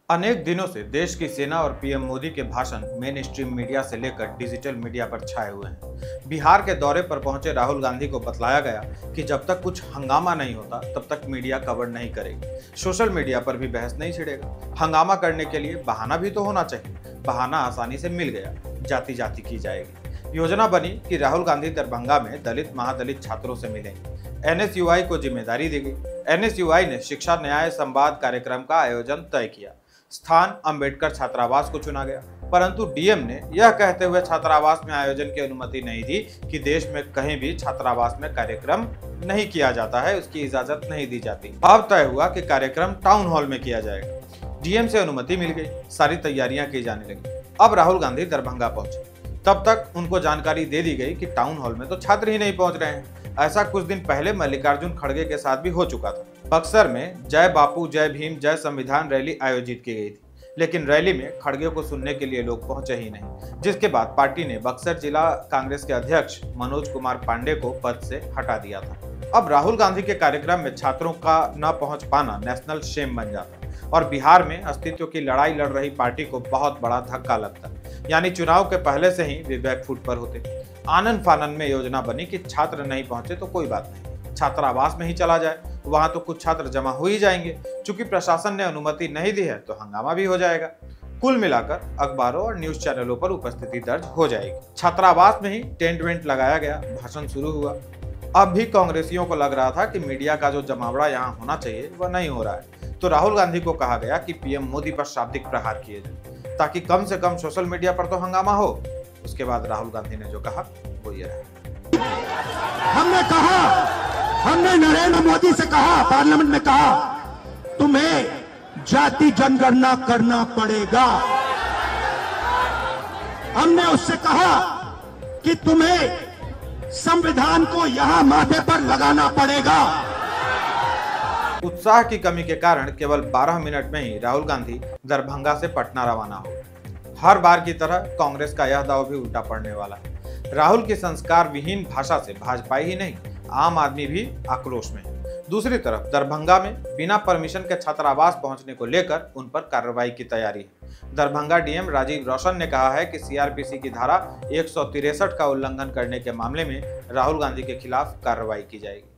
अनेक दिनों से देश की सेना और पीएम मोदी के भाषण मेन स्ट्रीम मीडिया से लेकर डिजिटल मीडिया पर छाए हुए हैं। बिहार के दौरे पर पहुंचे राहुल गांधी को बतलाया गया कि जब तक कुछ हंगामा नहीं होता तब तक मीडिया कवर नहीं करेगी, सोशल मीडिया पर भी बहस नहीं छिड़ेगा। हंगामा करने के लिए बहाना भी तो होना चाहिए। बहाना आसानी से मिल गया, जाति जाति की जाएगी। योजना बनी कि राहुल गांधी दरभंगा में दलित महादलित छात्रों से मिलेंगे। एनएसयूआई को जिम्मेदारी दी गई। एनएसयूआई ने शिक्षा न्याय संवाद कार्यक्रम का आयोजन तय किया। स्थान अंबेडकर छात्रावास को चुना गया, परंतु डीएम ने यह कहते हुए छात्रावास में आयोजन की अनुमति नहीं दी कि देश में कहीं भी छात्रावास में कार्यक्रम नहीं किया जाता है, उसकी इजाजत नहीं दी जाती। अब तय हुआ कि कार्यक्रम टाउन हॉल में किया जाएगा। डीएम से अनुमति मिल गई, सारी तैयारियां की जाने लगी। अब राहुल गांधी दरभंगा पहुंचे, तब तक उनको जानकारी दे दी गई कि टाउन हॉल में तो छात्र ही नहीं पहुंच रहे हैं। ऐसा कुछ दिन पहले मल्लिकार्जुन खड़गे के साथ भी हो चुका था। बक्सर में जय बापू जय भीम जय संविधान रैली आयोजित की गई थी, लेकिन रैली में खड़गे को सुनने के लिए लोग पहुंचे ही नहीं, जिसके बाद पार्टी ने बक्सर जिला कांग्रेस के अध्यक्ष मनोज कुमार पांडे को पद से हटा दिया था। अब राहुल गांधी के कार्यक्रम में छात्रों का न पहुंच पाना नेशनल शेम बन जाता और बिहार में अस्तित्व की लड़ाई लड़ रही पार्टी को बहुत बड़ा धक्का लगता। यानी चुनाव के पहले से ही वे बैकफुट पर होते। आनन फानन में योजना बनी कि छात्र नहीं पहुंचे तो कोई बात नहीं, छात्रावास में ही चला जाए, वहां तो कुछ छात्र जमा हो ही जाएंगे। चूंकि प्रशासन ने अनुमति नहीं दी है तो हंगामा भी हो जाएगा। कुल मिलाकर अखबारों और न्यूज चैनलों पर उपस्थिति दर्ज हो जाएगी। छात्रावास में ही टेंट वेंट लगाया गया, भाषण शुरू हुआ। अब भी कांग्रेसियों को लग रहा था कि मीडिया का जो जमावड़ा यहाँ होना चाहिए वह नहीं हो रहा है, तो राहुल गांधी को कहा गया कि पीएम मोदी पर शाब्दिक प्रहार किए जाए ताकि कम से कम सोशल मीडिया पर तो हंगामा हो। उसके बाद राहुल गांधी ने जो कहा वो ये रहा। हमने नरेंद्र मोदी से कहा, पार्लियामेंट में कहा, तुम्हें जाति जनगणना करना पड़ेगा। हमने उससे कहा कि तुम्हें संविधान को यहां माथे पर लगाना पड़ेगा। उत्साह की कमी के कारण केवल 12 मिनट में ही राहुल गांधी दरभंगा से पटना रवाना हो। हर बार की तरह कांग्रेस का यह दाव भी उल्टा पड़ने वाला है। राहुल की संस्कार विहीन भाषा से भाजपा ही नहीं, आम आदमी भी आक्रोश में है। दूसरी तरफ दरभंगा में बिना परमिशन के छात्रावास पहुंचने को लेकर उन पर कार्रवाई की तैयारी है। दरभंगा डीएम राजीव रौशन ने कहा है कि सीआरपीसी की धारा 163 का उल्लंघन करने के मामले में राहुल गांधी के खिलाफ कार्रवाई की जाएगी।